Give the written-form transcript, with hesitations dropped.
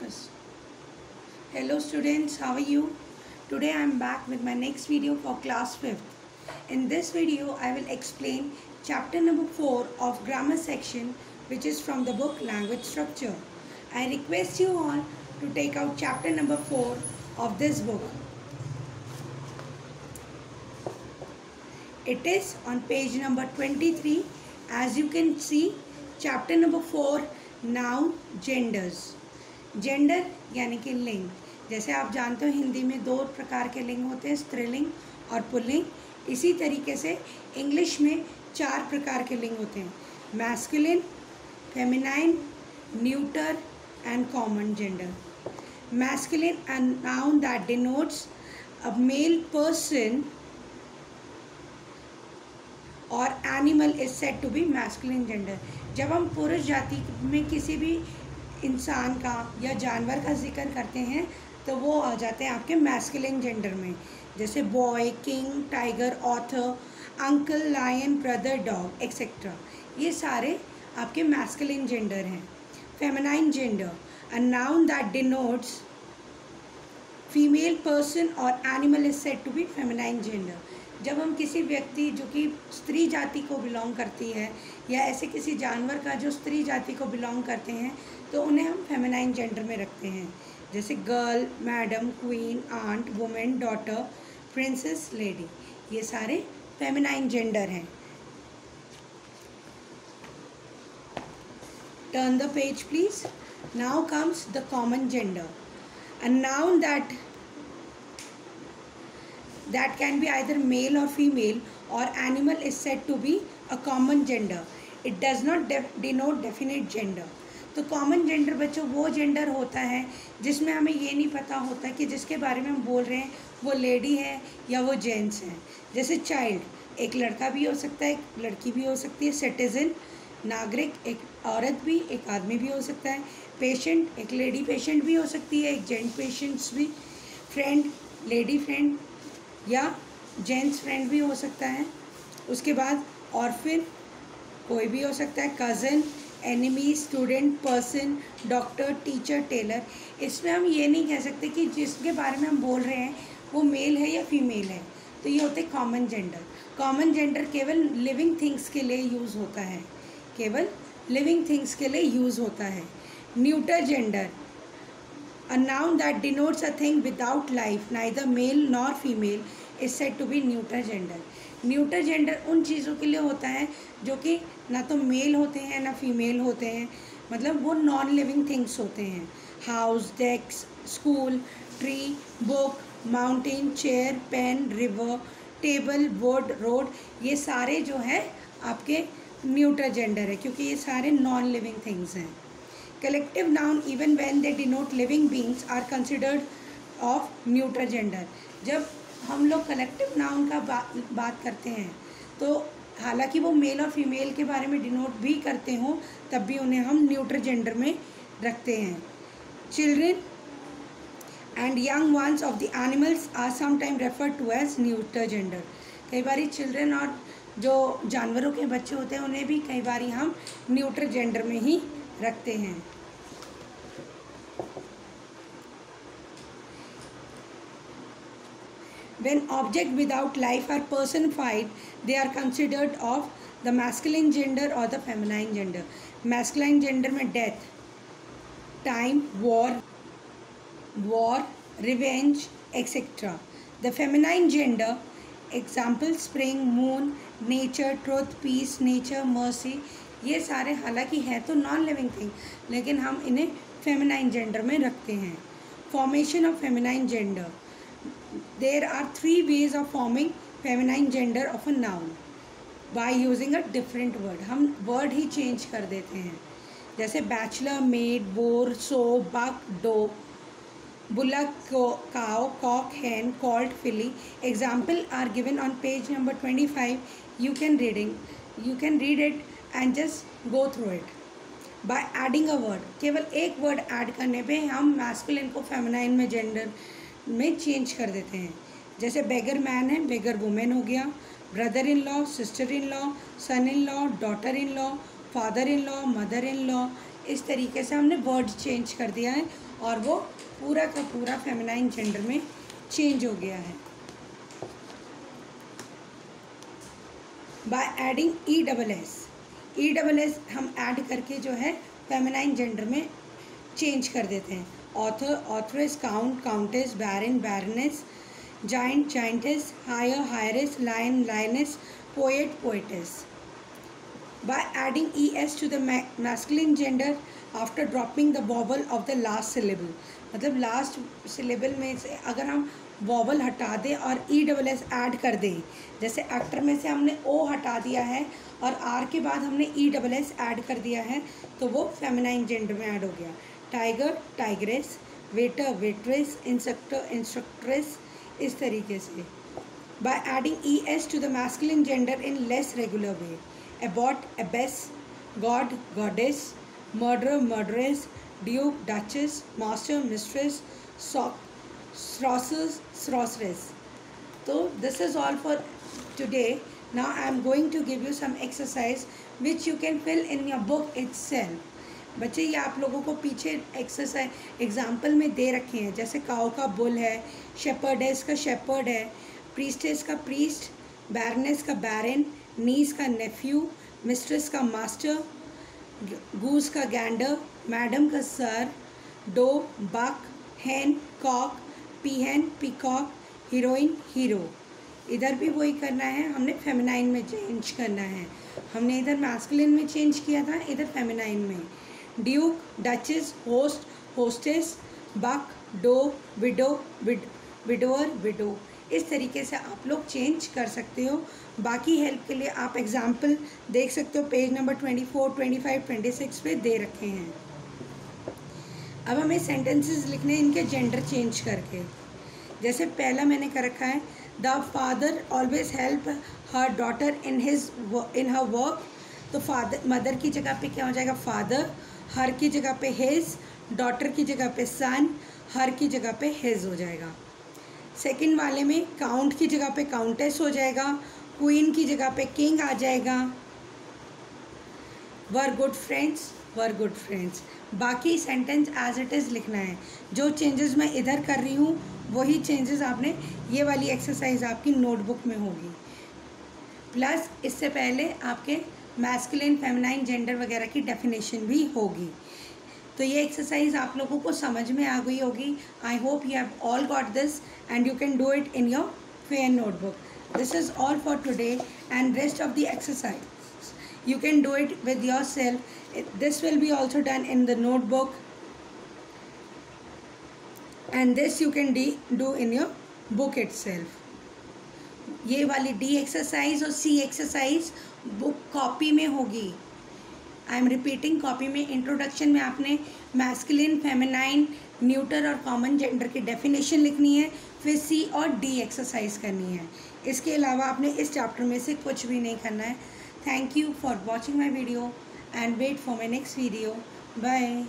focus. Hello students, how are you? Today I am back with my next video for class 5th. In this video I will explain chapter number 4 of grammar section, which is from the book Language Structure. I request you all to take out chapter number 4 of this book. It is on page number 23. As you can see, chapter number 4, noun genders. Gender यानी कि लिंग. जैसे आप जानते हो हिंदी में 2 प्रकार के लिंग होते हैं, स्त्रीलिंग और पुल्लिंग. इसी तरीके से इंग्लिश में 4 प्रकार के लिंग होते हैं, masculine, feminine, neuter and common gender. Masculine a noun that denotes a male person or animal is said to be masculine gender. जब हम पुरुष जाति में किसी भी इंसान का या जानवर का जिक्र करते हैं तो वो आ जाते हैं आपके मैस्कुलिन जेंडर में. जैसे boy, king, tiger, author, uncle, lion, brother, dog etcetera. ये सारे आपके मैस्कुलिन जेंडर हैं. Feminine gender, a noun that denotes female person or animal is said to be feminine gender. जब हम किसी व्यक्ति जो कि स्त्री जाति को बिलोंग करती है या ऐसे किसी जानवर का जो स्त्री जाति को बिलोंग करते हैं तो उन्हें हम फेमिनाइन जेंडर में रखते हैं. जैसे girl, madam, queen, aunt, women, daughter, princess, lady. ये सारे फेमिनाइन जेंडर हैं. Turn the page please. Now comes the common gender. A noun that can be either male or female or animal is said to be a common gender. It does not denote definite gender. तो common gender बच्चों वो gender होता है जिसमें हमें ये नहीं पता होता कि जिसके बारे में हम बोल रहे हैं वो लेडी है या वो जेंट्स हैं. जैसे चाइल्ड, एक लड़का भी हो सकता है, एक लड़की भी हो सकती है. सिटीजन, नागरिक, एक औरत भी, एक आदमी भी हो सकता है. पेशेंट, एक लेडी पेशेंट भी हो सकती है, एक जेंट पेशेंट्स भी. फ्रेंड, लेडी फ्रेंड या जेंट्स फ्रेंड भी हो सकता है. उसके बाद ऑर्फिन, कोई भी हो सकता है. Cousin, enemy, student, person, doctor, teacher, tailor. इसमें हम ये नहीं कह सकते कि जिसके बारे में हम बोल रहे हैं वो मेल है या फीमेल है. तो ये होते कॉमन जेंडर. कॉमन जेंडर केवल लिविंग थिंग्स के लिए यूज़ होता है, केवल लिविंग थिंग्स के लिए यूज़ होता है. Neuter gender, a noun that denotes a thing without life, neither male nor female, is said to be neuter gender. Neuter gender उन चीज़ों के लिए होता है जो कि ना तो मेल होते हैं ना फीमेल होते हैं, मतलब वो नॉन लिविंग थिंग्स होते हैं. House, desk, school, tree, book, mountain, chair, pen, river, table, wood, road. ये सारे जो है आपके न्यूटर जेंडर है क्योंकि ये सारे नॉन लिविंग थिंग्स हैं. Collective noun even when they denote living beings are considered of neuter gender. जब हम लोग कलेक्टिव नाउन का बात करते हैं तो हालांकि वो मेल और फीमेल के बारे में डिनोट भी करते हों तब भी उन्हें हम न्यूटर जेंडर में रखते हैं. Children and young ones of the animals are sometime referred to as neuter gender. कई बार चिल्ड्रन और जो जानवरों के बच्चे होते हैं उन्हें भी कई बार हम न्यूटर जेंडर में ही रखते हैं. When object without life are personified, they are considered of the masculine gender or the feminine gender. Masculine gender में death, time, war, revenge, etc. The feminine gender, example spring, moon, nature, truth, peace, nature, mercy. ये सारे हालांकि है तो non living thing लेकिन हम इन्हें feminine gender में रखते हैं. Formation of feminine gender. There are 3 ways of forming feminine gender of a noun by using a different word. हम वर्ड ही चेंज कर देते हैं. जैसे bachelor, maid, boar, sow, buck, doe, bullock, cow, cock, hen, colt, filly. Example are given on page number 25. You can read it and just go through it. By adding a word, केवल एक word add करने पे हम masculine को feminine में gender में change कर देते हैं. जैसे बेगर मैन है, बेगर वुमेन हो गया. Brother in law, sister in law, son in law, daughter in law, father in law, mother in law इस तरीके से हमने वर्ड चेंज कर दिया है और वो पूरा का पूरा फेमिनाइन जेंडर में चेंज हो गया है। बाय एडिंग ESS हम ऐड करके जो है फेमिनाइन जेंडर में चेंज कर देते हैं। Author, authoress, count, countess, baron, baroness, giant, giantess, heir, heiress, lion, lioness, poet, poetess. By adding ES to the masculine gender after dropping the vowel of the last syllable, मतलब last syllable में से अगर हम vowel हटा दें और ESS add कर दें, जैसे एक्टर में से हमने O हटा दिया है और R के बाद हमने ESS ऐड कर दिया है, तो वो फेमिनाइन जेंडर में ऐड हो गया। Tiger, tigress, waiter, waitress, instructor, instructress, इस तरीके से। By adding ES to the masculine gender in less regular way, abbot, abbess, god, goddess, murderer, murderess, duke, duchess, master, mistress, sorceress, sorceress. So this is all for today. Now I am going to give you some exercise which you can fill in your book itself. बच्चे ये आप लोगों को पीछे exercise example में दे रखे हैं, जैसे काऊ का बुल है, शेपर्डेस का शेपर्ड है, प्रीस्टेस का प्रीस्ट, बैरनेस का बैरन, नीस का नेफ्यू, मिस्ट्रेस का मास्टर, गूस का गैंडर, मैडम का sir, doe, buck, hen, cock, peahen, peacock, heroine, hero. इधर भी वही करना है, हमने फेमिनाइन में चेंज करना है। हमने इधर मैस्कुलिन में चेंज किया था, इधर फेमिनाइन में। ड्यूक, डचेस, होस्ट, होस्टेस, बक, डो, विडो, विडोअर, विडो। इस तरीके से आप लोग चेंज कर सकते हो। बाकी हेल्प के लिए आप एग्जाम्पल देख सकते हो, पेज नंबर 24, 25, 26 पे दे रखे हैं। अब हमें सेंटेंसेस लिखने हैं इनके जेंडर चेंज करके। जैसे पहला मैंने कर रखा है, the father always help her daughter in her work. तो फादर, मदर की जगह पे क्या हो जाएगा, फादर, हर की जगह पे हिज, डॉटर की जगह पे सन, हर की जगह पे हिज हो जाएगा। सेकंड वाले में काउंट की जगह पे काउंटेस हो जाएगा, क्वीन की जगह पे किंग आ जाएगा, were good friends, were good friends. बाकी सेंटेंस एज इट इज़ लिखना है। जो चेंजेस मैं इधर कर रही हूँ वही चेंजेस आपने, ये वाली एक्सरसाइज आपकी नोटबुक में होगी। प्लस इससे पहले आपके मैस्कुलिन, फेमिनाइन जेंडर वगैरह की डेफिनेशन भी होगी। तो ये एक्सरसाइज आप लोगों को समझ में आ गई होगी। I hope you have all got this and you can do it in your fair notebook. This is all for today, and rest of the exercise you can do it with yourself. This will be also done in the notebook, and this you can do in your book itself. ये वाली D exercise और C exercise book copy में होगी। I am repeating, copy में introduction में आपने masculine, feminine, neuter और common gender की डेफिनेशन लिखनी है, फिर C और D एक्सरसाइज करनी है। इसके अलावा आपने इस चैप्टर में से कुछ भी नहीं करना है। Thank you for watching my video and wait for my next video. Bye.